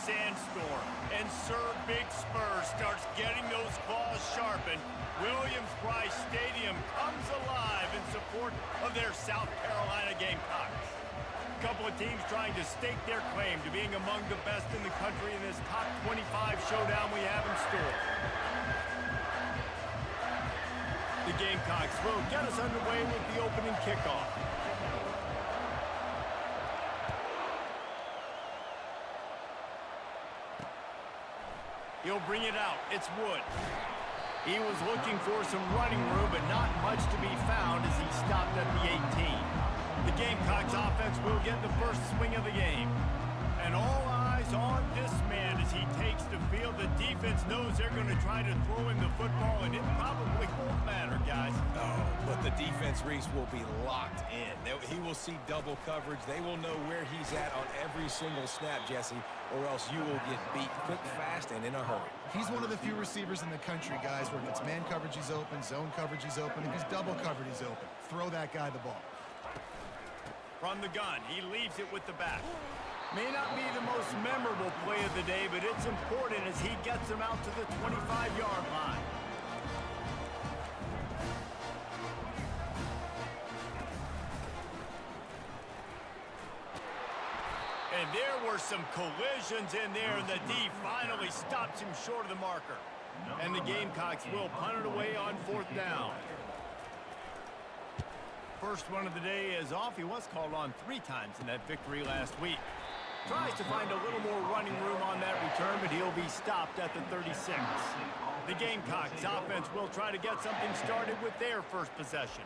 sandstorm, and Sir Big Spur starts getting those claws sharpened, Williams-Brice Stadium comes alive in support of their South Carolina Gamecocks. A couple of teams trying to stake their claim to being among the best in the country in this top 25 showdown we have in store. The Gamecocks will get us underway with the opening kickoff. He'll bring it out. It's Wood. He was looking for some running room, but not much to be found as he stopped at the 18. The Gamecocks offense will get the first swing of the game. And all eyes on this man as he takes the field. The defense knows they're going to try to throw him the football, and it probably won't matter, guys. Oh, but the defense, Reese, will be locked in. He will see double coverage. They will know where he's at on every single snap, Jesse, or else you will get beat quick, fast, and in a hurry. He's one of the few receivers in the country, guys, where if it's man coverage, he's open, zone coverage, he's open. If he's double covered, he's open. Throw that guy the ball. From the gun, he leaves it with the back. May not be the most memorable play of the day, but it's important as he gets them out to the 25-yard line. And there were some collisions in there, and the D finally stops him short of the marker. And the Gamecocks will punt it away on 4th down. First one of the day is off. He was called on 3 times in that victory last week. Tries to find a little more running room on that return, but he'll be stopped at the 36. The Gamecocks offense will try to get something started with their first possession.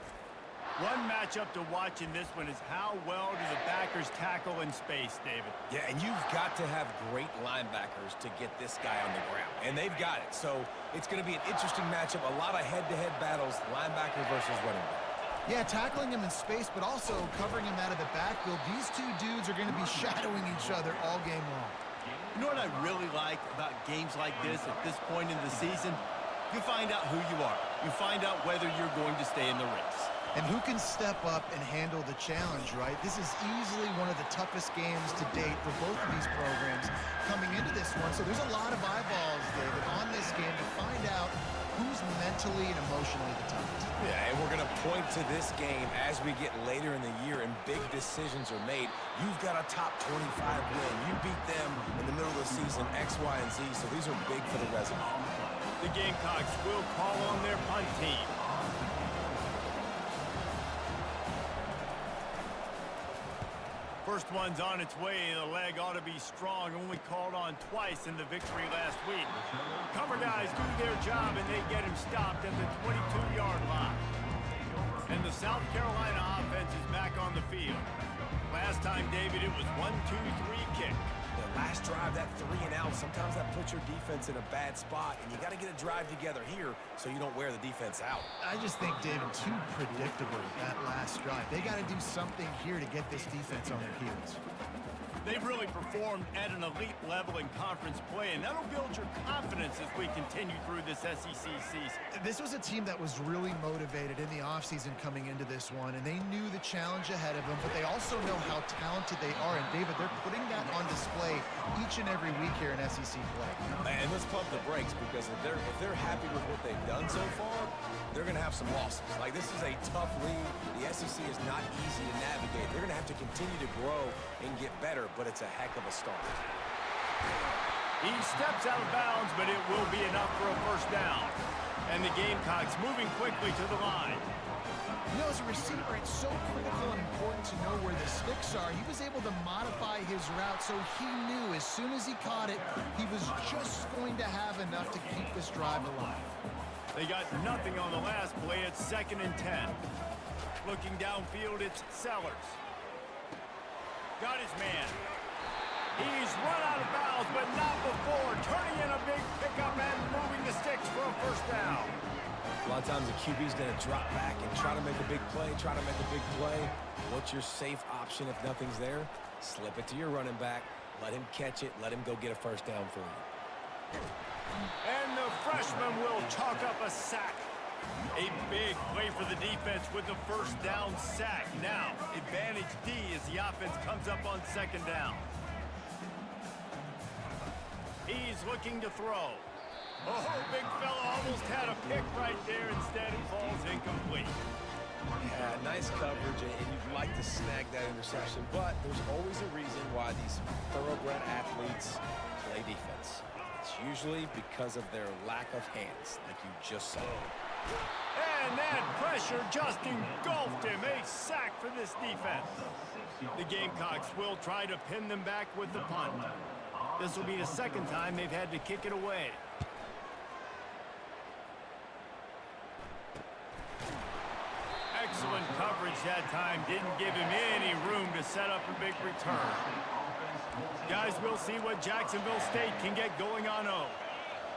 One matchup to watch in this one is how well do the backers tackle in space, David. Yeah, and you've got to have great linebackers to get this guy on the ground, and they've got it. So it's going to be an interesting matchup, a lot of head-to-head battles, linebacker versus running back. Yeah, tackling him in space, but also covering him out of the backfield. These two dudes are going to be shadowing each other all game long. You know what I really like about games like this at this point in the season? You find out who you are. You find out whether you're going to stay in the race. And who can step up and handle the challenge, right? This is easily one of the toughest games to date for both of these programs coming into this one. So there's a lot of eyeballs, David, on this game to find out who's mentally and emotionally the toughest. Yeah, and we're going to point to this game as we get later in the year and big decisions are made. You've got a top 25 win. You beat them in the middle of the season, X, Y, and Z, so these are big for the resume. The Gamecocks will call on their punt team. First one's on its way. The leg ought to be strong. Only called on twice in the victory last week. Cover guys do their job, and they get him stopped at the 22-yard line. And the South Carolina offense is back on the field. Last time, David, it was 1-2-3 kick. The last drive, that 3 and out, sometimes that puts your defense in a bad spot, and you got to get a drive together here so you don't wear the defense out. I just think, David, too predictable that last drive. They got to do something here to get this defense on their heels. They've really performed at an elite level in conference play, and that'll build your confidence as we continue through this SEC season. This was a team that was really motivated in the offseason coming into this one, and they knew the challenge ahead of them, but they also know how talented they are. And, David, they're putting that on display each and every week here in SEC play. And let's pump the brakes, because if they're happy with what they've done so far, they're going to have some losses. Like, this is a tough league. The SEC is not easy to navigate. They're going to have to continue to grow and get better, but it's a heck of a start. He steps out of bounds, but it will be enough for a first down. And the Gamecocks moving quickly to the line. You know, as a receiver, it's so critical and important to know where the sticks are. He was able to modify his route, so he knew as soon as he caught it, he was just going to have enough to keep this drive alive. They got nothing on the last play. It's 2nd and 10. Looking downfield, it's Sellers. Got his man. He's run out of bounds, but not before. Turning in a big pickup and moving the sticks for a first down. A lot of times the QB's going to drop back and try to make a big play, What's your safe option if nothing's there? Slip it to your running back. Let him catch it. Let him go get a first down for you. And the freshman will chalk up a sack. A big play for the defense with the first down sack. Now, advantage D as the offense comes up on 2nd down. He's looking to throw. Oh, big fella almost had a pick right there. Instead, it falls incomplete. Yeah, nice coverage, and you'd like to snag that interception, but there's always a reason why these thoroughbred athletes play defense. It's usually because of their lack of hands, like you just saw. And that pressure just engulfed him. A sack for this defense. The Gamecocks will try to pin them back with the punt. This will be the second time they've had to kick it away. Excellent coverage that time. Didn't give him any room to set up a big return. Guys, we'll see what Jacksonville State can get going on O.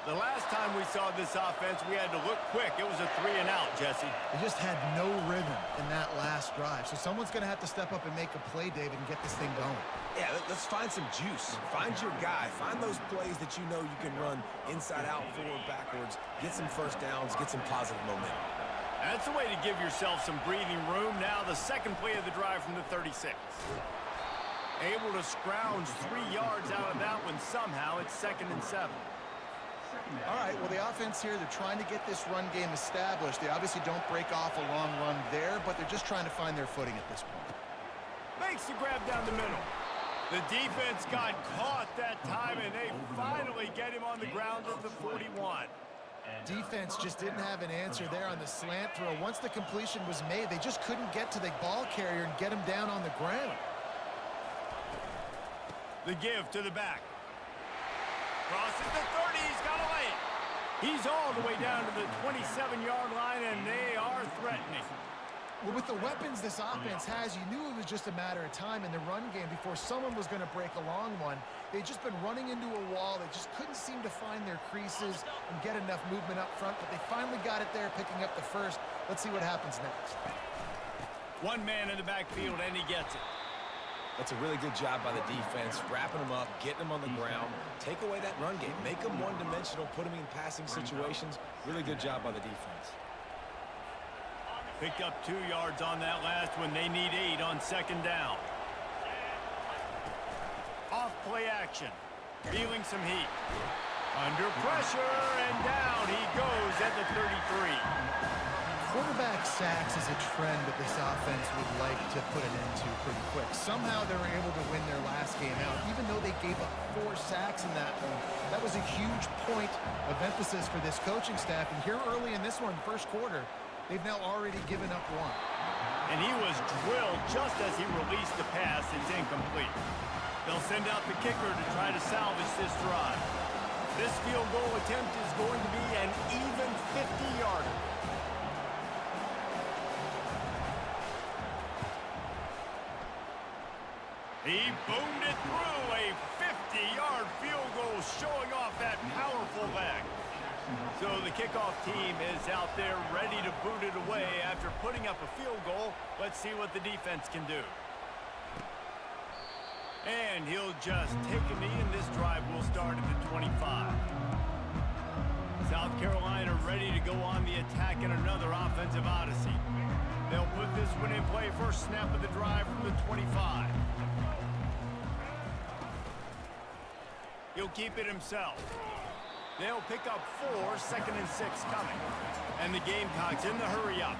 The last time we saw this offense, we had to look quick. It was a 3-and-out, Jesse. They just had no rhythm in that last drive. So someone's going to have to step up and make a play, David, and get this thing going. Yeah, let's find some juice. Find your guy. Find those plays that you know you can run inside out, forward, backwards. Get some first downs. Get some positive momentum. That's a way to give yourself some breathing room. Now the second play of the drive from the 36. Able to scrounge 3 yards out of that one somehow. It's 2nd and 7. All right, well, the offense here, they're trying to get this run game established. They obviously don't break off a long run there, but they're just trying to find their footing at this point. Makes the grab down the middle. The defense got caught that time, and they finally get him on the ground at the 41. Defense just didn't have an answer there on the slant throw. Once the completion was made, they just couldn't get to the ball carrier and get him down on the ground. The give to the back. Crosses the 30. He's got a lane. He's all the way down to the 27-yard line, and they are threatening. Well, with the weapons this offense has, you knew it was just a matter of time in the run game before someone was going to break a long one. They'd just been running into a wall. They just couldn't seem to find their creases and get enough movement up front, but they finally got it there, picking up the first. Let's see what happens next. One man in the backfield, and he gets it. That's a really good job by the defense, wrapping them up, getting them on the ground. Take away that run game. Make them one-dimensional, put them in passing situations. Really good job by the defense. Picked up 2 yards on that last one. They need 8 on 2nd down. Off play action. Feeling some heat. Under pressure, and down he goes at the 33. Quarterback sacks is a trend that this offense would like to put an end to pretty quick. Somehow they were able to win their last game out, even though they gave up 4 sacks in that one. That was a huge point of emphasis for this coaching staff. And here early in this one, first quarter, they've now already given up 1. And he was drilled just as he released the pass. It's incomplete. They'll send out the kicker to try to salvage this drive. This field goal attempt is going to be an even 50-yarder. He boomed it through. A 50-yard field goal showing off that powerful leg. So the kickoff team is out there ready to boot it away after putting up a field goal. Let's see what the defense can do. And he'll just take a knee, and this drive will start at the 25. South Carolina ready to go on the attack in another offensive odyssey. They'll put this one in play. First snap of the drive from the 25. He'll keep it himself. They'll pick up 4, 2nd and 6 coming. And the Gamecocks in the hurry up.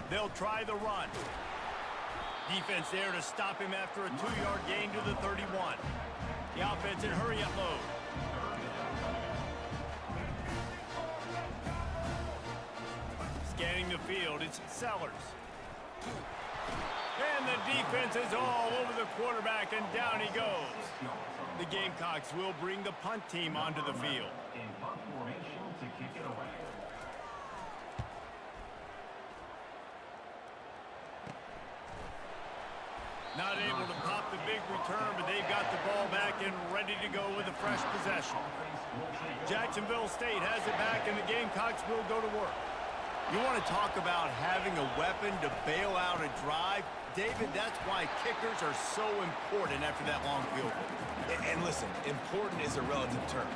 They'll try the run. Defense there to stop him after a 2-yard gain to the 31. The offense in hurry up mode. Scanning the field, it's Sellers. And the defense is all over the quarterback, and down he goes. The Gamecocks will bring the punt team onto the field. In punt formation to kick it away. Not able to pop the big return, but they've got the ball back and ready to go with a fresh possession. Jacksonville State has it back, and the Gamecocks will go to work. You want to talk about having a weapon to bail out a drive? David, that's why kickers are so important after that long field goal. And listen, important is a relative term.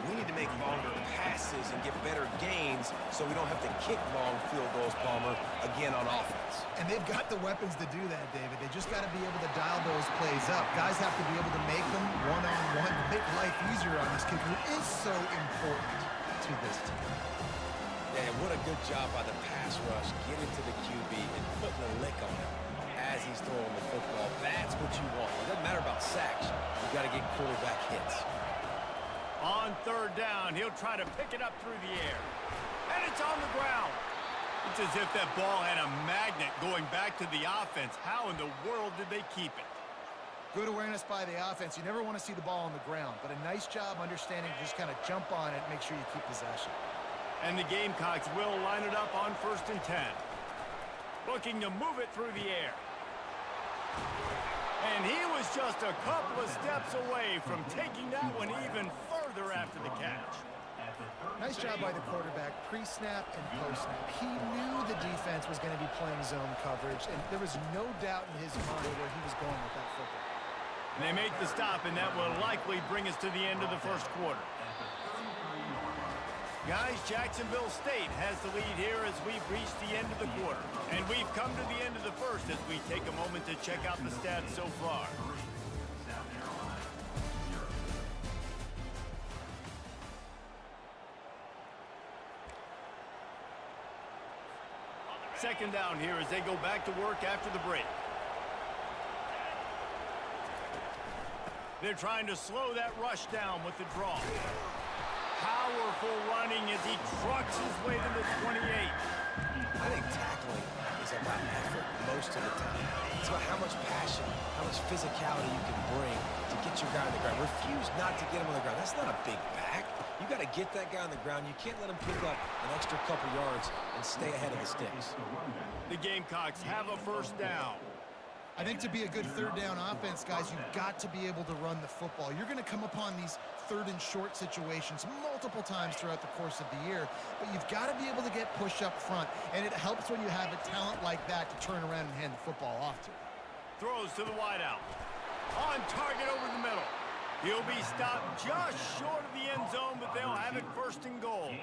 we need to make longer passes and get better gains so we don't have to kick long field goals, Palmer, again on offense. And they've got the weapons to do that, David. They just got to be able to dial those plays up. Guys have to be able to make them one-on-one to make life easier on this kid who is so important to this team. Yeah, what a good job by the pass rush, getting to the QB and putting a lick on him as he's throwing the football. That's what you want. It doesn't matter about sacks. You've got to get quarterback hits. On third down, he'll try to pick it up through the air. And it's on the ground. It's as if that ball had a magnet going back to the offense. How in the world did they keep it? Good awareness by the offense. You never want to see the ball on the ground, but a nice job understanding to just kind of jump on it and make sure you keep possession. And the Gamecocks will line it up on 1st and 10. Looking to move it through the air. And he was just a couple of steps away from taking that one even further after the catch. Nice job by the quarterback, pre-snap and post-snap. He knew the defense was going to be playing zone coverage, and there was no doubt in his mind where he was going with that football. And they make the stop, and that will likely bring us to the end of the first quarter. Guys, Jacksonville State has the lead here as we've reached the end of the quarter. And we've come to the end of the first as we take a moment to check out the stats so far. Second down here as they go back to work after the break. They're trying to slow that rush down with the draw. Powerful running as he trucks his way to the 28. I think tackling is about effort most of the time. It's about how much passion, how much physicality you can bring to get your guy on the ground. Refuse not to get him on the ground. That's not a big back. You got to get that guy on the ground. You can't let him pick up an extra couple yards and stay ahead of the sticks. The Gamecocks have a first down. I think to be a good third down offense, guys, you've got to be able to run the football. You're going to come upon these third and short situations multiple times throughout the course of the year, but you've got to be able to get push up front, and it helps when you have a talent like that to turn around and hand the football off to. Throws to the wideout. On target over the middle. He'll be stopped just short of the end zone, but they'll have it 1st and goal.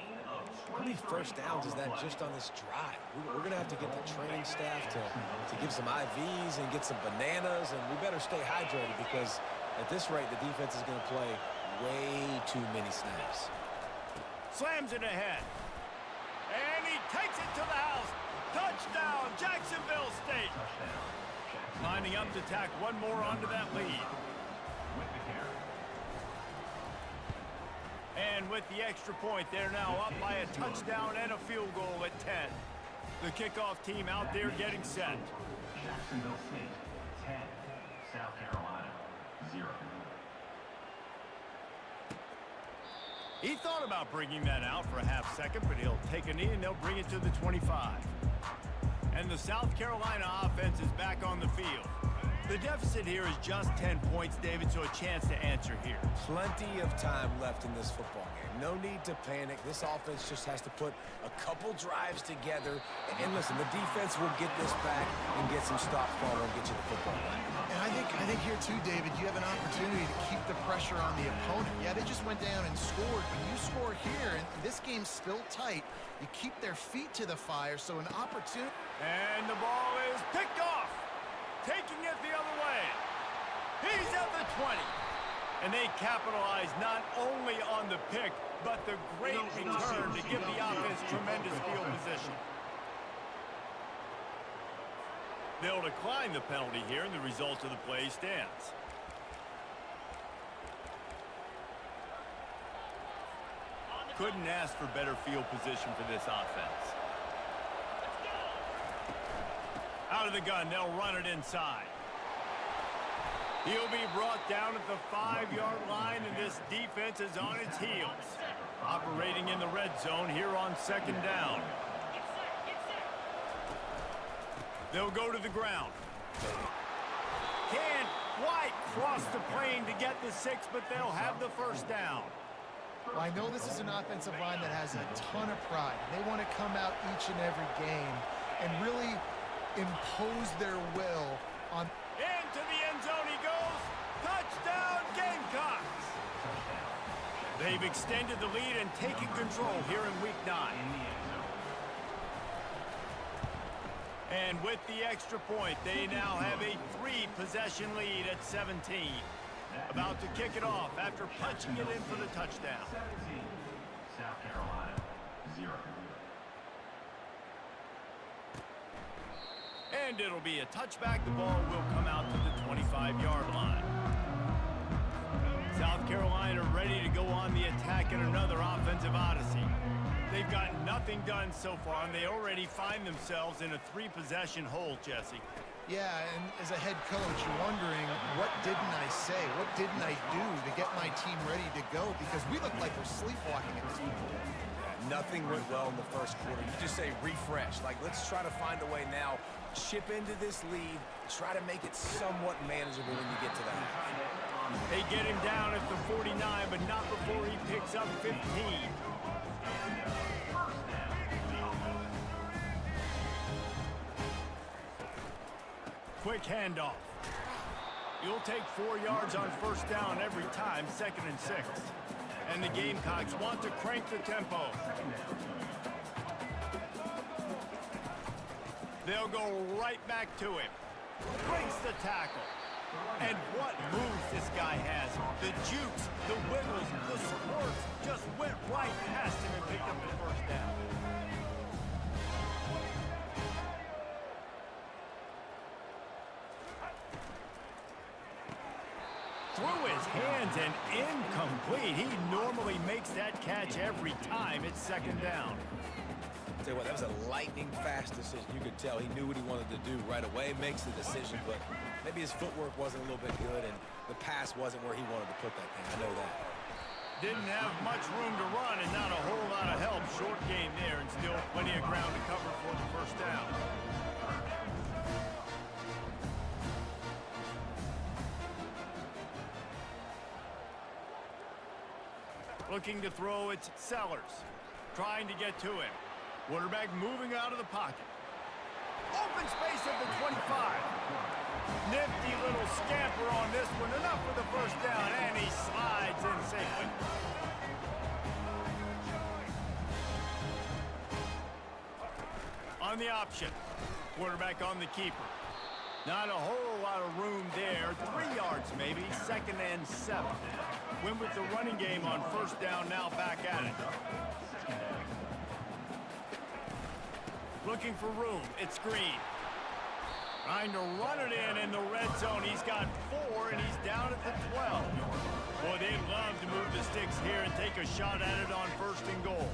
How many first downs is that just on this drive? We're going to have to get the training staff to give some IVs and get some bananas, and we better stay hydrated because at this rate, the defense is going to play way too many snaps. Slams it ahead. And he takes it to the house. Touchdown, Jacksonville State. Lining up to tack one more onto that lead. And with the extra point, they're now up by a touchdown and a field goal at 10. The kickoff team out there getting set. Jacksonville State, 10. South Carolina, 0. He thought about bringing that out for a half second, but he'll take a knee and they'll bring it to the 25. And the South Carolina offense is back on the field. The deficit here is just 10 points, David, so a chance to answer here. Plenty of time left in this football game. No need to panic. This offense just has to put a couple drives together. And listen, the defense will get this back and get some stops for and get you the football back. And I think here too, David, you have an opportunity to keep the pressure on the opponent. Yeah, they just went down and scored, but you score here, and this game's still tight. You keep their feet to the fire, so an opportunity. And the ball is picked off. Taking it the other way. He's at the 20. And they capitalize not only on the pick, but the great return to give the offense tremendous field position. They'll decline the penalty here, and the result of the play stands. Couldn't ask for better field position for this offense. Out of the gun, they'll run it inside. He'll be brought down at the 5-yard line, and this defense is on its heels. Operating in the red zone here on 2nd down. They'll go to the ground. Can't quite cross the plane to get the 6, but they'll have the 1st down. Well, I know this is an offensive line that has a ton of pride. They want to come out each and every game and really impose their will on. Into the end zone he goes. Touchdown, Gamecocks. They They've extended the lead and taken control here in Week 9. And with the extra point, they now have a 3-possession lead at 17. About to kick it off after punching it in for the touchdown. 17, South Carolina, 0. And it'll be a touchback. The ball will come out to the 25-yard line. South Carolina ready to go on the attack in another offensive odyssey. They've gotten nothing done so far, and they already find themselves in a 3-possession hole, Jesse. Yeah, and as a head coach, you're wondering, what didn't I say? What didn't I do to get my team ready to go? Because we look like we're sleepwalking at this point. Yeah, nothing went well in the first quarter. You just say refresh. Like, let's try to find a way now. Chip into this lead. Try to make it somewhat manageable when you get to the half. They get him down at the 49, but not before he picks up 15. Quick handoff. You'll take 4 yards on first down every time, 2nd and 6. And the Gamecocks want to crank the tempo. They'll go right back to him. Breaks the tackle. And what moves this guy has. The jukes, the wiggles, the supports just went right past him and picked up the first down. Through his hands and incomplete. He normally makes that catch every time. It's 2nd down. Tell you what, that was a lightning fast decision. You could tell he knew what he wanted to do right away. Makes the decision, but maybe his footwork wasn't a little bit good, and the pass wasn't where he wanted to put that thing. I know that. Didn't have much room to run and not a whole lot of help. Short gain there and still plenty of ground to cover for the first down. Looking to throw, it's Sellers. Trying to get to him. Quarterback moving out of the pocket. Open space at the 25. Nifty little scamper on this one. Enough for the first down, and he slides in safely. On the option. Quarterback on the keeper. Not a whole lot of room there. 3 yards maybe. 2nd and 7. Win with the running game on first down, now back at it. Looking for room. It's Green. Trying to run it in the red zone. He's got 4, and he's down at the 12. Boy, they'd love to move the sticks here and take a shot at it on 1st and goal.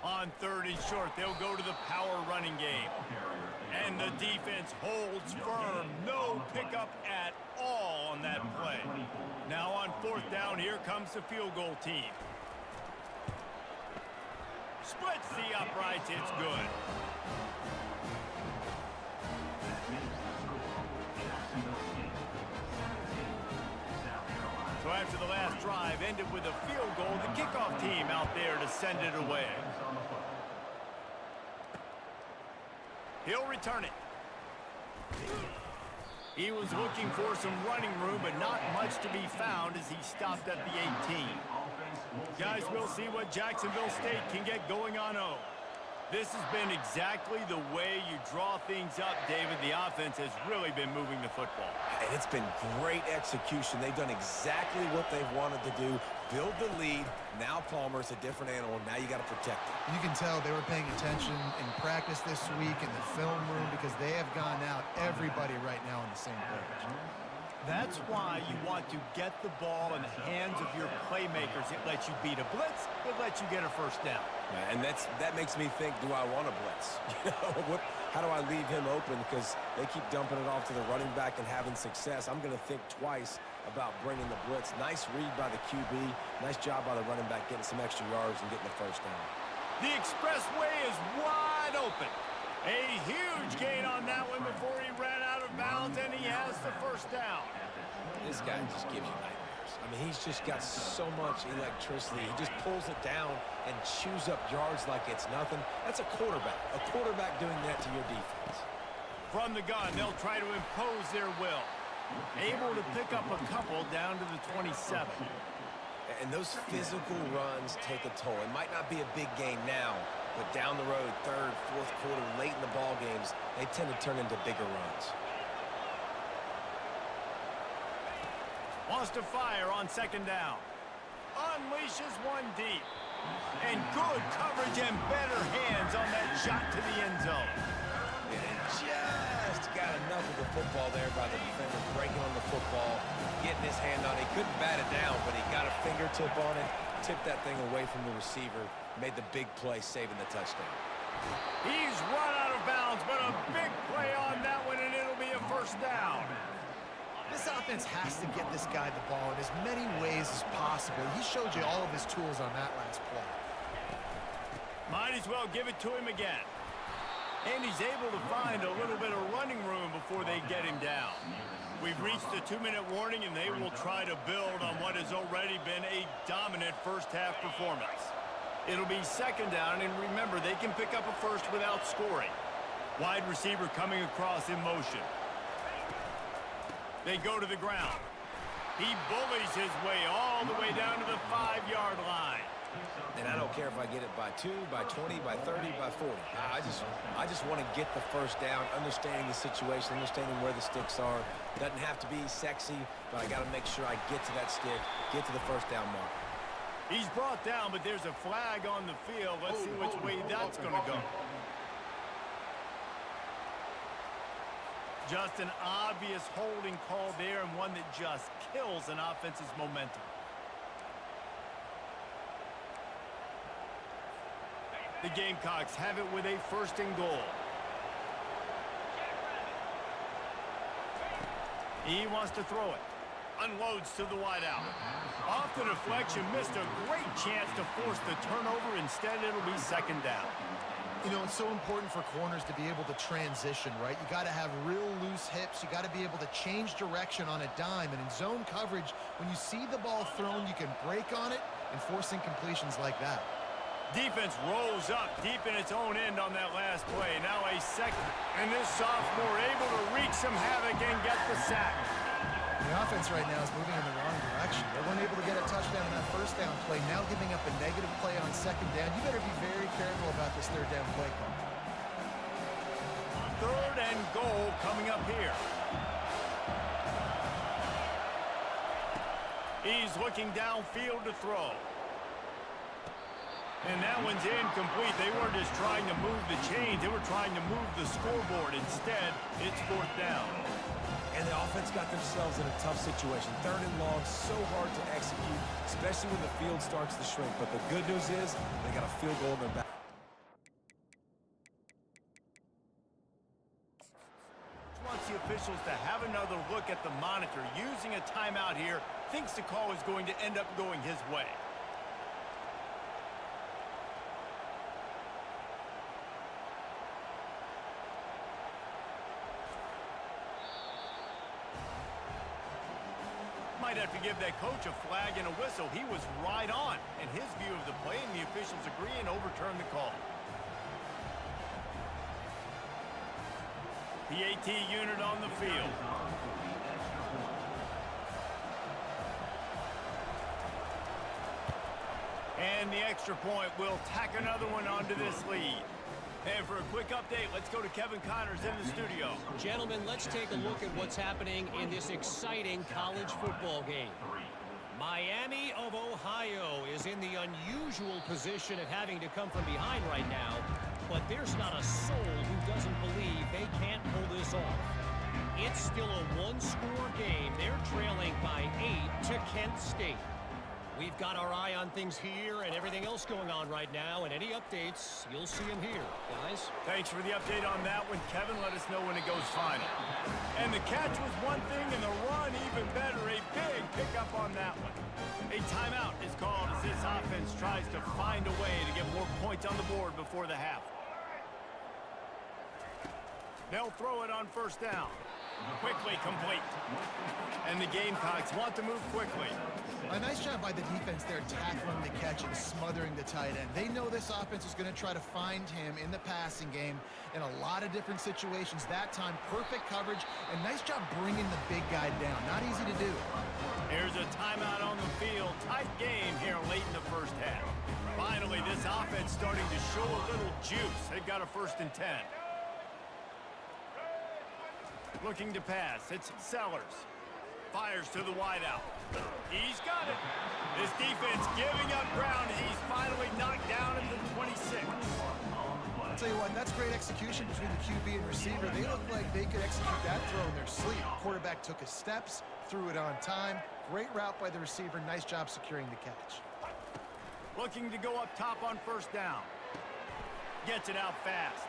On 3rd and short, they'll go to the power running game. And the defense holds firm. No pickup at all on that play. Now on 4th down, here comes the field goal team. Splits the uprights. It's good. So after the last drive ended with a field goal, the kickoff team out there to send it away. He'll return it. He was looking for some running room, but not much to be found as he stopped at the 18. Guys, we'll see what Jacksonville State can get going on 0. This has been exactly the way you draw things up, David. The offense has really been moving the football. And it's been great execution. They've done exactly what they've wanted to do. Build the lead. Now Palmer's a different animal. Now you got to protect him. You can tell they were paying attention in practice this week in the film room because they have gone out, everybody right now on the same page. That's why you want to get the ball in the hands of your playmakers. It lets you beat a blitz. It lets you get a first down. Yeah, and that makes me think, do I want to blitz? How do I leave him open? Because they keep dumping it off to the running back and having success. I'm going to think twice about bringing the blitz. Nice read by the QB. Nice job by the running back getting some extra yards and getting the first down. The expressway is wide open. A huge gain on that one before he ran out of bounds, and he has the first down. This guy just gives you nightmares. I mean, he's just got so much electricity. He just pulls it down and chews up yards like it's nothing. That's a quarterback. A quarterback doing that to your defense. From the gun, they'll try to impose their will. Able to pick up a couple down to the 27. And those physical runs take a toll. It might not be a big game now, but down the road, third, fourth quarter, late in the ball games, they tend to turn into bigger runs. Wants to fire on second down. Unleashes one deep. And good coverage and better hands on that shot to the end zone. And just got enough of the football there by the defender, breaking on the football, getting his hand on it. He couldn't bat it down, but he got a fingertip on it, tipped that thing away from the receiver, made the big play, saving the touchdown. He's run out of bounds, but a big play on that one, and it'll be a first down. This offense has to get this guy the ball in as many ways as possible. He showed you all of his tools on that last play. Might as well give it to him again. And he's able to find a little bit of running room before they get him down. We've reached the 2-minute warning, and they will try to build on what has already been a dominant first-half performance. It'll be second down, and remember, they can pick up a first without scoring. Wide receiver coming across in motion. They go to the ground. He bullies his way all the way down to the 5-yard line. And I don't care if I get it by 2, by 20, by 30, by 40. I just want to get the first down, understanding the situation, understanding where the sticks are. Doesn't have to be sexy, but I got to make sure I get to that stick, get to the first down mark. He's brought down, but there's a flag on the field. Let's see which way that's going to go. Just an obvious holding call there, and one that just kills an offense's momentum. The Gamecocks have it with a first and goal. He wants to throw it. Unloads to the wideout. Off the deflection, missed a great chance to force the turnover. Instead, it'll be second down. You know, it's so important for corners to be able to transition, right? You got to have real loose hips. You got to be able to change direction on a dime. And in zone coverage, when you see the ball thrown, you can break on it and force incompletions like that. Defense rolls up deep in its own end on that last play. Now a second. And this sophomore able to wreak some havoc and get the sack. The offense right now is moving in the wrong direction. They weren't able to get a touchdown on that first down play. Now giving up a negative play on second down. You better be very careful about this third down play call. Third and goal coming up here. He's looking downfield to throw. And that one's incomplete. They weren't just trying to move the chains. They were trying to move the scoreboard. Instead, it's fourth down. And the offense got themselves in a tough situation. Third and long, so hard to execute, especially when the field starts to shrink. But the good news is they got a field goal in their back. Wants the officials to have another look at the monitor. Using a timeout here, thinks the call is going to end up going his way. Might have to give that coach a flag and a whistle. He was right on in his view of the play, and the officials agree and overturn the call. The AT unit on the field. And the extra point will tack another one onto this lead. And for a quick update, let's go to Kevin Connors in the studio. Gentlemen, let's take a look at what's happening in this exciting college football game. Miami of Ohio is in the unusual position of having to come from behind right now, but there's not a soul who doesn't believe they can't pull this off. It's still a one-score game. They're trailing by 8 to Kent State. We've got our eye on things here and everything else going on right now, and any updates, you'll see them here, guys. Thanks for the update on that one, Kevin. Let us know when it goes final. And the catch was one thing, and the run even better. A big pickup on that one. A timeout is called as this offense tries to find a way to get more points on the board before the half. They'll throw it on first down. Quickly complete. And the Gamecocks want to move quickly. A nice job by the defense there tackling the catch and smothering the tight end. They know this offense is going to try to find him in the passing game in a lot of different situations. That time, perfect coverage, and nice job bringing the big guy down. Not easy to do. Here's a timeout on the field. Tight game here late in the first half. Finally, this offense starting to show a little juice. They've got a 1st and 10. Looking to pass. It's Sellers. Fires to the wideout. He's got it. This defense giving up ground. He's finally knocked down at the 26. I'll tell you what, that's great execution between the QB and receiver. They look like they could execute that throw in their sleep. Quarterback took his steps, threw it on time. Great route by the receiver. Nice job securing the catch. Looking to go up top on 1st down. Gets it out fast.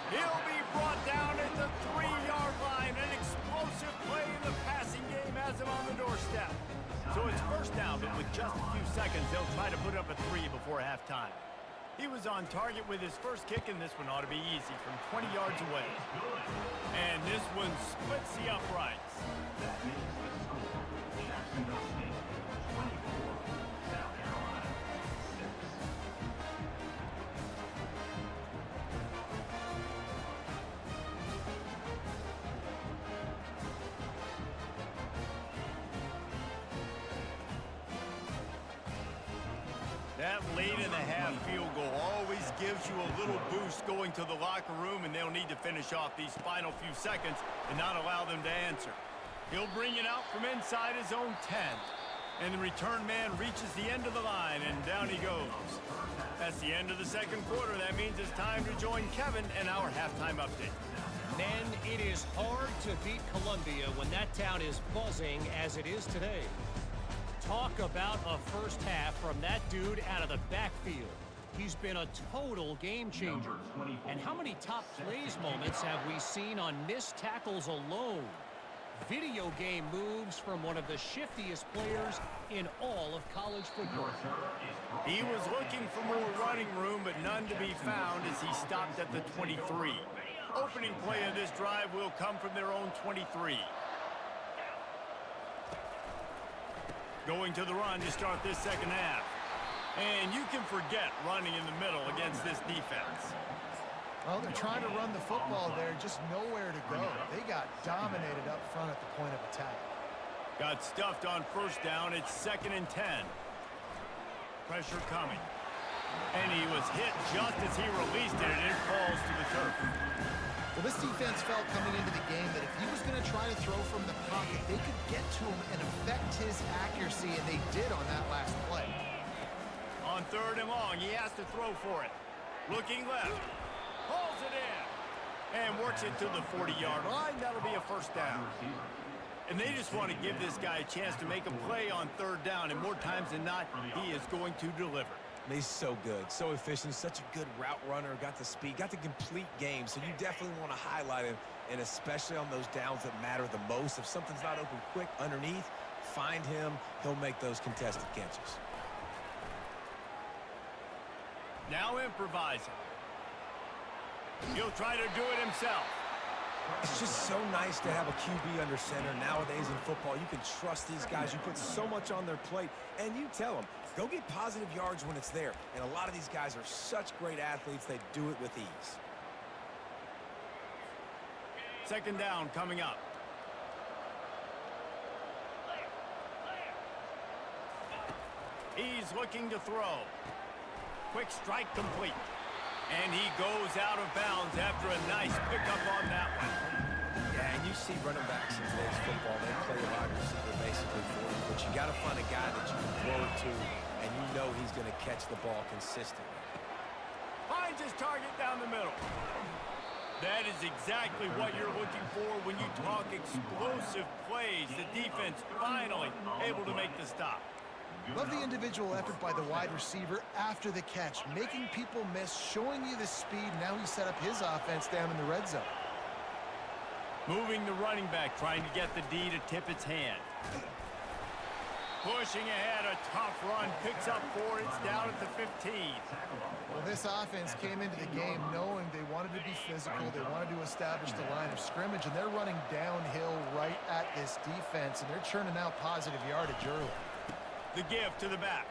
He'll be brought down at the 3-yard line. An explosive play in the passing game has him on the doorstep. So it's 1st down, but with just a few seconds, they'll try to put up a 3 before halftime. He was on target with his first kick, and this one ought to be easy from 20 yards away. And this one splits the uprights. That makes the score Jacksonville State 24, South Carolina 6. That late in the half field goal always gives you a little boost going to the locker room, and they'll need to finish off these final few seconds and not allow them to answer. He'll bring it out from inside his own 10. And the return man reaches the end of the line, and down he goes. That's the end of the 2nd quarter. That means it's time to join Kevin and our halftime update. Men, it is hard to beat Columbia when that town is buzzing as it is today. Talk about a first half from that dude out of the backfield. He's been a total game changer. And how many top plays moments have we seen on missed tackles alone? Video game moves from one of the shiftiest players in all of college football. He was looking for more running room, but none to be found as he stopped at the 23. Opening play of this drive will come from their own 23. Going to the run to start this 2nd half. And you can forget running in the middle against this defense. Well, they're trying to run the football there, just nowhere to go. They got dominated up front at the point of attack. Got stuffed on 1st down. It's 2nd and 10. Pressure coming. And he was hit just as he released it, and it falls to the turf. Well, this defense felt coming into the game that if he was going to try to throw from the pocket, they could get to him and affect his accuracy, and they did on that last play. On 3rd and long, he has to throw for it. Looking left. Pulls it in. And works it to the 40-yard line. That'll be a 1st down. And they just want to give this guy a chance to make a play on 3rd down, and more times than not, he is going to deliver. He's so good, so efficient, such a good route runner, got the speed, got the complete game, so you definitely want to highlight him, and especially on those downs that matter the most. If something's not open quick underneath, find him, he'll make those contested catches. Now improvising. He'll try to do it himself. It's just so nice to have a QB under center. Nowadays in football, you can trust these guys. You put so much on their plate, and you tell them, go get positive yards when it's there. And a lot of these guys are such great athletes, they do it with ease. 2nd down coming up. He's looking to throw. Quick strike complete. And he goes out of bounds after a nice pickup on that one. Yeah, and you see running backs in today's football, they play a wide receiver basically for you. But you got to find a guy that you can throw it to, and you know he's going to catch the ball consistently. Finds his target down the middle. That is exactly what you're looking for when you talk explosive plays. The defense finally able to make the stop. Love the individual effort by the wide receiver after the catch, making people miss, showing you the speed. Now he set up his offense down in the red zone. Moving the running back, trying to get the D to tip its hand. Pushing ahead, a tough run, picks up 4, it's down at the 15. Well, this offense came into the game knowing they wanted to be physical, they wanted to establish the line of scrimmage, and they're running downhill right at this defense, and they're churning out positive yardage early. The give to the back.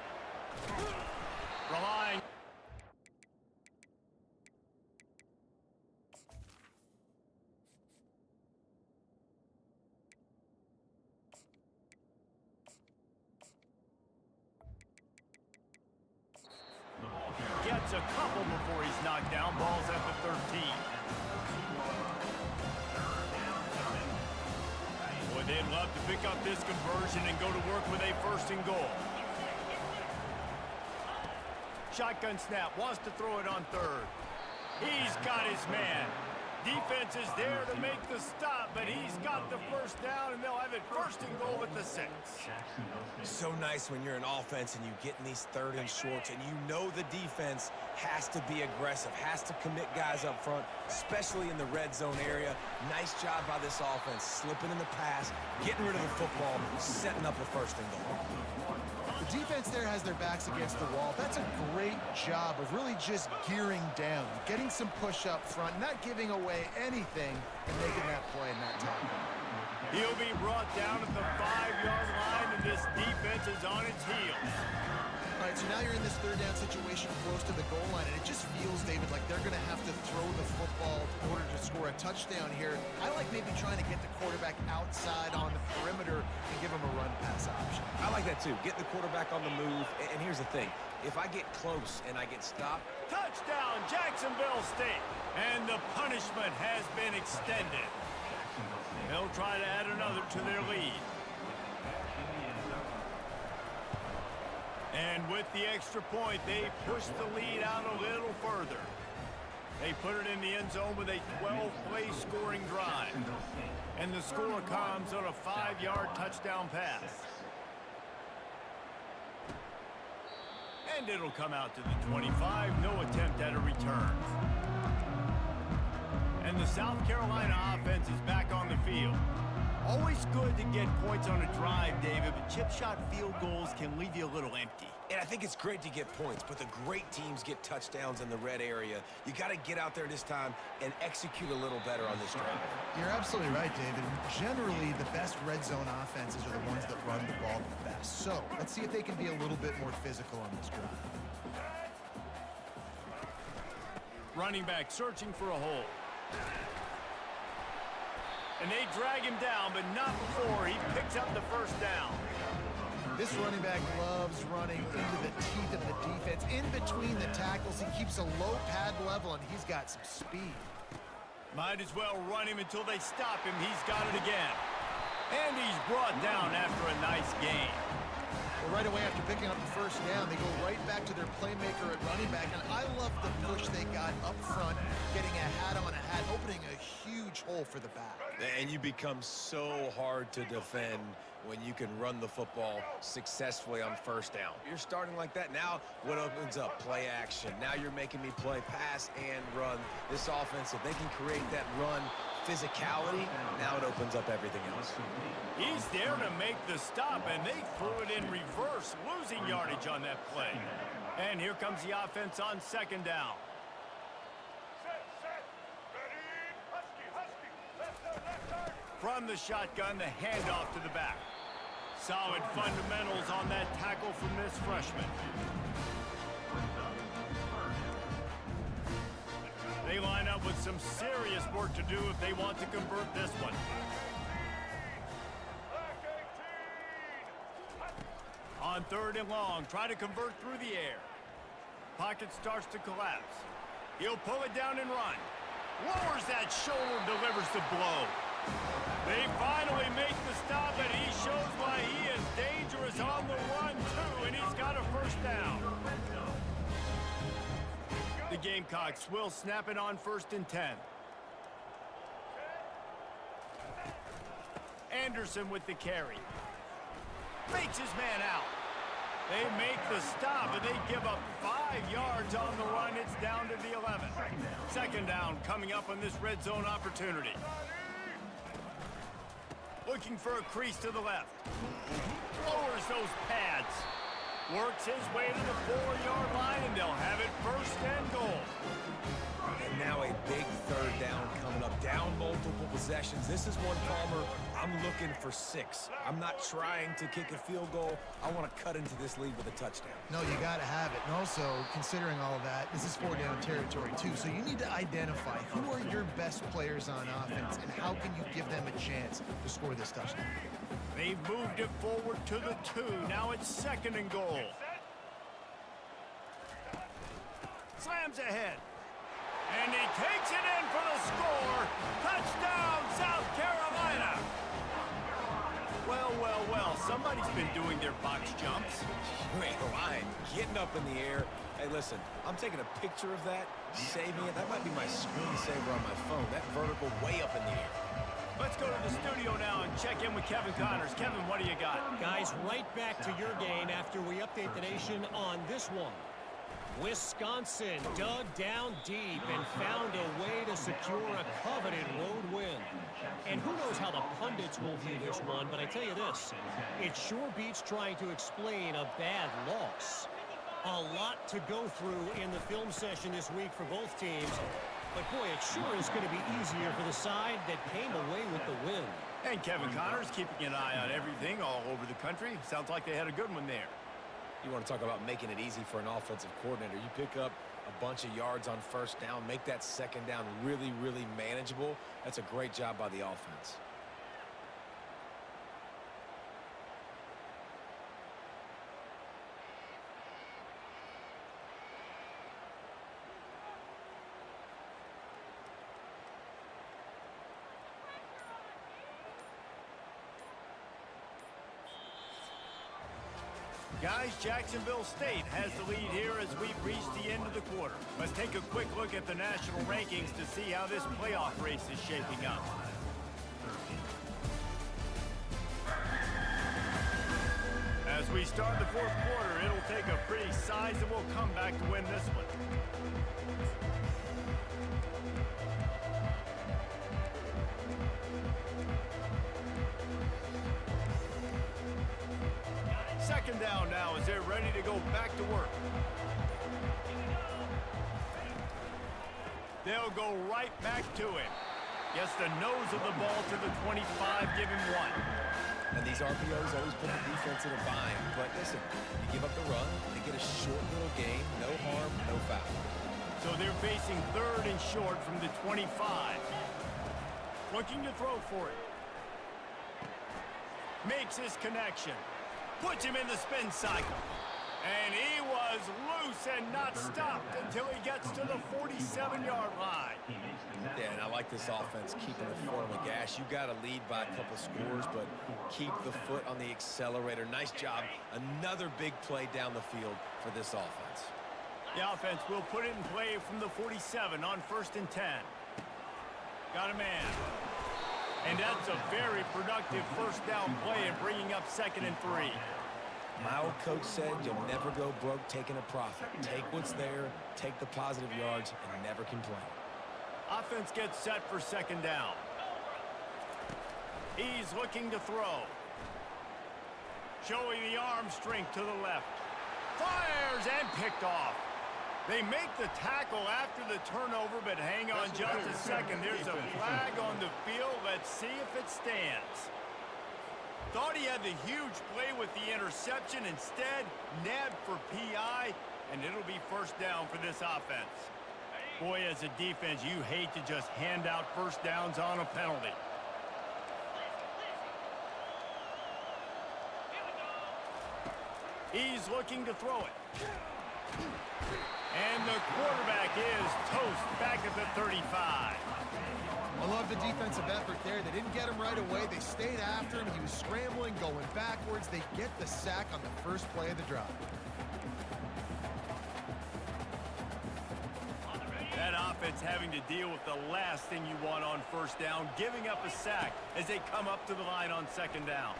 Relying. Gets a couple before he's knocked down. Ball's at the 13. Boy, they'd love to pick up this conversion and go to work with a 1st and goal. Shotgun snap, wants to throw it on 3rd. He's got his man. Defense is there to make the stop, but he's got the 1st down, and they'll have it 1st and goal at the 6. So nice when you're an offense and you get in these 3rd and shorts, and you know the defense has to be aggressive, has to commit guys up front, especially in the red zone area. Nice job by this offense, slipping in the pass, getting rid of the football, setting up a 1st and goal. The defense there has their backs against the wall. That's a great job of really just gearing down, getting some push up front, not giving away anything, and making that play in that time. He'll be brought down at the 5-yard line, and this defense is on its heels. All right, so now you're in this 3rd down situation close to the goal line, and it just feels, David, like they're going to have to throw the football in order to score a touchdown here. I like maybe trying to get the quarterback outside on the perimeter and give him a run-pass option. I like that, too. Get the quarterback on the move. And here's the thing. If I get close and I get stopped... Touchdown, Jacksonville State. And the punishment has been extended. They'll try to add another to their lead. And with the extra point, they push the lead out a little further. They put it in the end zone with a 12-play scoring drive. And the score comes on a 5-yard touchdown pass. And it'll come out to the 25. No attempt at a return. And the South Carolina offense is back on the field. Always good to get points on a drive, David, but chip shot field goals can leave you a little empty. And I think it's great to get points, but the great teams get touchdowns in the red area. You got to get out there this time and execute a little better on this drive. You're absolutely right, David. Generally, the best red zone offenses are the ones that run the ball the best. So let's see if they can be a little bit more physical on this drive. Running back searching for a hole. And they drag him down, but not before he picks up the 1st down. This running back loves running into the teeth of the defense. In between the tackles, he keeps a low pad level, and he's got some speed. Might as well run him until they stop him. He's got it again. And he's brought down after a nice gain. Well, right away after picking up the 1st down, they go right back to their playmaker at running back. And I love the push they got up front, getting a hat on a hat, opening a huge hole for the back. And you become so hard to defend when you can run the football successfully on 1st down. You're starting like that. Now what opens up? Play action. Now you're making me play pass and run. This offense, if they can create that run physicality, now it opens up everything else. He's there to make the stop, and they threw it in reverse, losing yardage on that play. And here comes the offense on 2nd down. From the shotgun, the handoff to the back. Solid fundamentals on that tackle from this freshman. They line up with some serious work to do if they want to convert this one. On 3rd and long, try to convert through the air. Pocket starts to collapse. He'll pull it down and run. Lowers that shoulder, delivers the blow. They finally make the stop, and he shows why he is dangerous on the run, too, and he's got a 1st down. The Gamecocks will snap it on 1st and 10. Anderson with the carry. Fakes his man out. They make the stop, and they give up 5 yards on the run. It's down to the 11. 2nd down coming up on this red zone opportunity. Looking for a crease to the left. Lowers those Works his way to the 4-yard line, and they'll have it first and goal. And now a big third down coming up. Down multiple possessions. This is one, Palmer, I'm looking for 6. I'm not trying to kick a field goal. I want to cut into this lead with a touchdown. No, you got to have it. And also, considering all of that, this is 4-down territory, too. So you need to identify who are your best players on offense and how can you give them a chance to score this touchdown. They've moved it forward to the 2. Now it's second and goal. Slams ahead. And he takes it in for the score. Touchdown, South Carolina. Well, well, well. Somebody's been doing their box jumps. Wait, line, getting up in the air. Hey, listen, I'm taking a picture of that, saving it. That might be my screensaver on my phone. That vertical way up in the air. Let's go to the studio now and check in with Kevin Connors. Kevin, what do you got? Guys, right back to your game after we update the nation on this one. Wisconsin dug down deep and found a way to secure a coveted road win. And who knows how the pundits will view this one, but I tell you this, it sure beats trying to explain a bad loss. A lot to go through in the film session this week for both teams, but boy, it sure is going to be easier for the side that came away with the win. And Kevin Connors keeping an eye on everything all over the country. Sounds like they had a good one there. You want to talk about making it easy for an offensive coordinator. You pick up a bunch of yards on first down, make that second down really, really manageable. That's a great job by the offense. Guys, Jacksonville State has the lead here as we've reached the end of the quarter. Let's take a quick look at the national rankings to see how this playoff race is shaping up. As we start the fourth quarter, it'll take a pretty sizable comeback to win this one. Second down now as they're ready to go back to work. They'll go right back to it. Gets the nose of the ball to the 25, give him 1. And these RPOs always put the defense in a bind. But listen, you give up the run, they get a short little gain, no harm, no foul. So they're facing third and short from the 25. Looking to throw for it. Makes his connection. Puts him in the spin cycle. And he was loose and not stopped until he gets to the 47-yard line. Yeah, and I like this offense keeping the foot on the gas. You got to lead by a couple scores, but keep the foot on the accelerator. Nice job. Another big play down the field for this offense. The offense will put it in play from the 47 on 1st and 10. Got a man. And that's a very productive first down play and bringing up 2nd and 3. My old coach said you'll never go broke taking a profit. Take what's there, take the positive yards, and never complain. Offense gets set for 2nd down. He's looking to throw. Showing the arm strength to the left. Fires and picked off. They make the tackle after the turnover, but hang on just a second. There's a flag on the field. Let's see if it stands. Thought he had the huge play with the interception. Instead, nabbed for PI, and it'll be first down for this offense. Boy, as a defense, you hate to just hand out first downs on a penalty. He's looking to throw it. And the quarterback is toast back at the 35. I love the defensive effort there. They didn't get him right away. They stayed after him. He was scrambling, going backwards. They get the sack on the first play of the drive. That offense having to deal with the last thing you want on first down, giving up a sack as they come up to the line on 2nd down.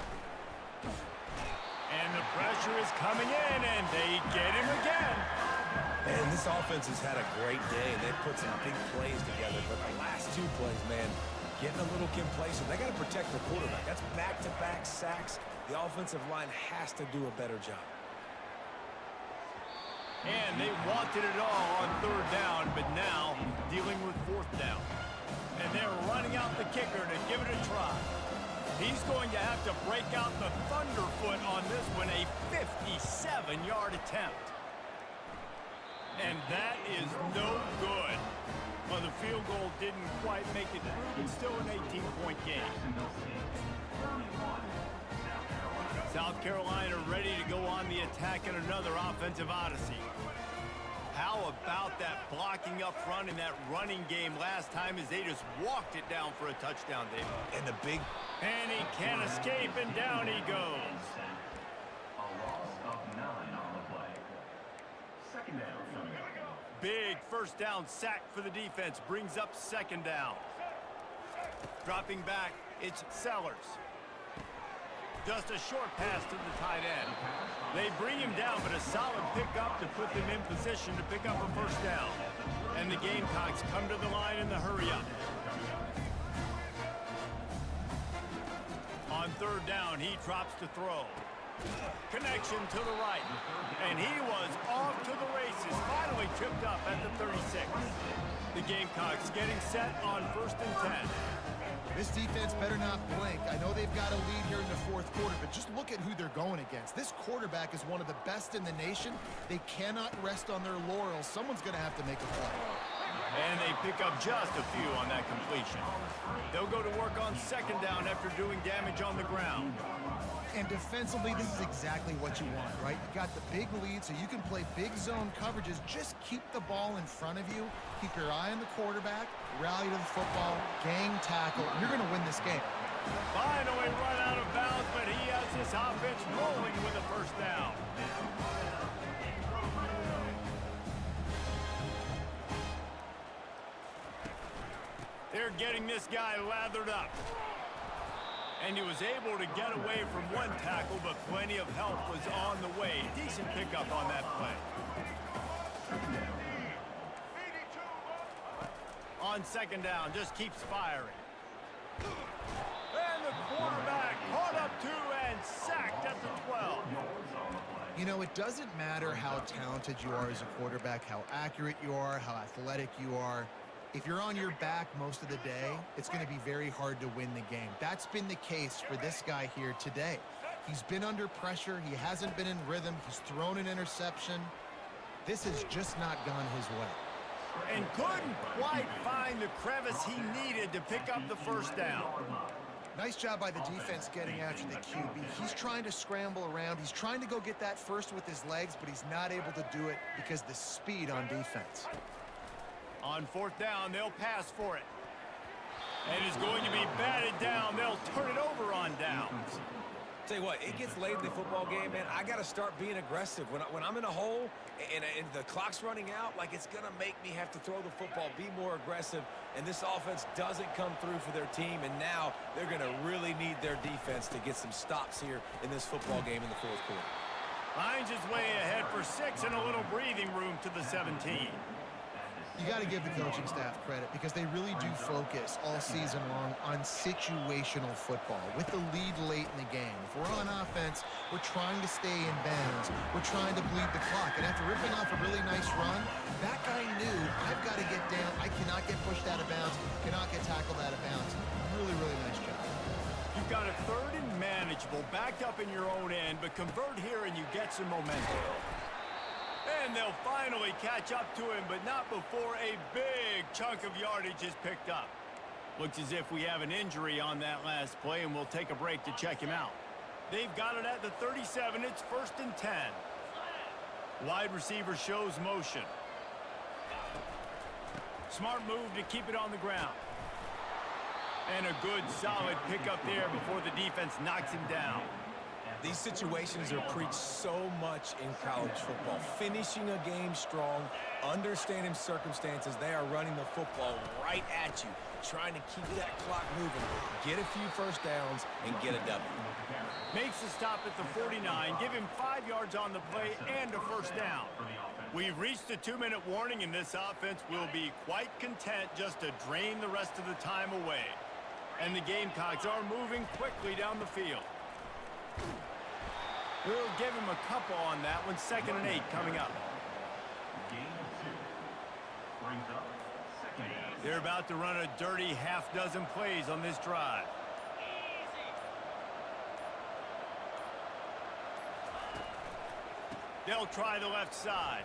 And the pressure is coming in, and they get him again. And this offense has had a great day, and they've put some big plays together. But the last 2 plays, man, getting a little complacent. They got to protect the quarterback. That's back-to-back sacks. The offensive line has to do a better job. And they wanted it all on third down, but now dealing with fourth down. And they're running out the kicker to give it a try. He's going to have to break out the thunderfoot on this one, a 57-yard attempt. And that is no good. Well, the field goal didn't quite make it through, but still an 18-point game. South Carolina ready to go on the attack in another offensive odyssey. How about that blocking up front in that running game last time as they just walked it down for a touchdown, David? And the big... And he can't escape, and down he goes. A loss of 9 on the play. Second down. Big first down sack for the defense. Brings up second down. Dropping back, it's Sellers. Just a short pass to the tight end. They bring him down, but a solid pickup to put them in position to pick up a first down. And the Gamecocks come to the line in the hurry-up. On third down, he drops to throw. Connection to the right. And he was off to the races. Finally tripped up at the 36. The Gamecocks getting set on 1st and 10. This defense better not blink. I know they've got a lead here in the fourth quarter, but just look at who they're going against. This quarterback is one of the best in the nation. They cannot rest on their laurels. Someone's going to have to make a play. And they pick up just a few on that completion. They'll go to work on second down after doing damage on the ground. And defensively, this is exactly what you want, right? You got the big lead, so you can play big zone coverages. Just keep the ball in front of you. Keep your eye on the quarterback. Rally to the football. Gang tackle. You're going to win this game. Finally run out of bounds, but he has this offense rolling with a first down. They're getting this guy lathered up. And he was able to get away from one tackle, but plenty of help was on the way. Decent pickup on that play. On second down, just keeps firing. And the quarterback caught up to and sacked at the 12. You know, it doesn't matter how talented you are as a quarterback, how accurate you are, how athletic you are. If you're on your back most of the day, it's going to be very hard to win the game. That's been the case for this guy here today. He's been under pressure. He hasn't been in rhythm. He's thrown an interception. This has just not gone his way. And couldn't quite find the crevice he needed to pick up the first down. Nice job by the defense getting after the QB. He's trying to scramble around. He's trying to go get that first with his legs, but he's not able to do it because of the speed on defense. On fourth down, they'll pass for it. And it's going to be batted down. They'll turn it over on downs. Tell you what, it gets late in the football game, man. I got to start being aggressive. When I'm in a hole and the clock's running out, like, it's going to make me have to throw the football, be more aggressive. And this offense doesn't come through for their team, and now they're going to really need their defense to get some stops here in this football game in the fourth quarter. Finds his way ahead for 6 and a little breathing room to the 17. You got to give the coaching staff credit because they really do focus all season long on situational football with the lead late in the game. If we're on offense, we're trying to stay in bounds. We're trying to bleed the clock. And after ripping off a really nice run, that guy knew, I've got to get down. I cannot get pushed out of bounds, cannot get tackled out of bounds. Really, really nice job. You've got a third and manageable, backed up in your own end, but convert here and you get some momentum. And they'll finally catch up to him, but not before a big chunk of yardage is picked up. Looks as if we have an injury on that last play, and we'll take a break to check him out. They've got it at the 37. It's 1st and 10. Wide receiver shows motion. Smart move to keep it on the ground. And a good, solid pickup there before the defense knocks him down. These situations are preached so much in college football. Finishing a game strong, understanding circumstances. They are running the football right at you, trying to keep that clock moving, get a few first downs, and get a W. Makes the stop at the 49, give him 5 yards on the play and a first down. We've reached the 2-minute warning, and this offense will be quite content just to drain the rest of the time away. And the Gamecocks are moving quickly down the field. We'll give him a couple on that one. 2nd and 8 coming up. Gain of 2. Brings up second down. They're about to run a dirty half-dozen plays on this drive. They'll try the left side.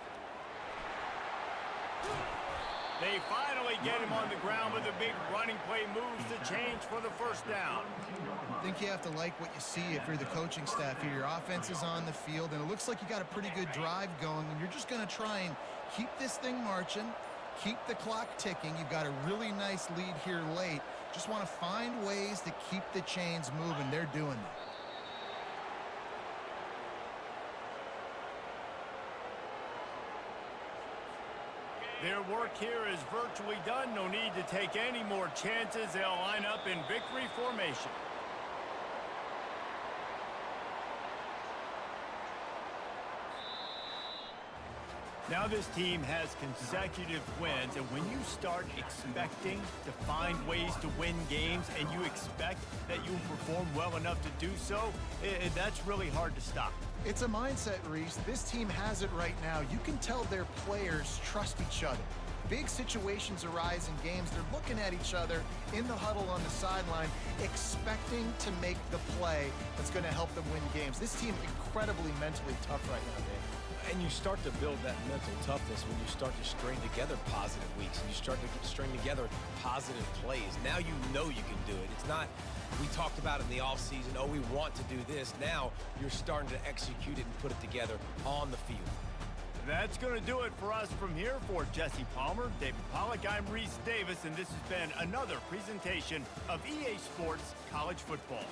They finally get him on the ground with a big running play moves to change for the first down. I think you have to like what you see if you're the coaching staff here. Your offense is on the field, and it looks like you got a pretty good drive going, and you're just going to try and keep this thing marching, keep the clock ticking. You've got a really nice lead here late. Just want to find ways to keep the chains moving. They're doing that. Their work here is virtually done. No need to take any more chances. They'll line up in victory formation. Now this team has consecutive wins, and when you start expecting to find ways to win games and you expect that you'll perform well enough to do so, that's really hard to stop. It's a mindset, Reese. This team has it right now. You can tell their players trust each other. Big situations arise in games. They're looking at each other in the huddle on the sideline, expecting to make the play that's going to help them win games. This team incredibly mentally tough right now, Dave. And you start to build that mental toughness when you start to string together positive weeks and you start to string together positive plays. Now you know you can do it. It's not, we talked about in the offseason, oh, we want to do this. Now you're starting to execute it and put it together on the field. That's going to do it for us from here. For Jesse Palmer, David Pollack, I'm Reese Davis, and this has been another presentation of EA Sports College Football.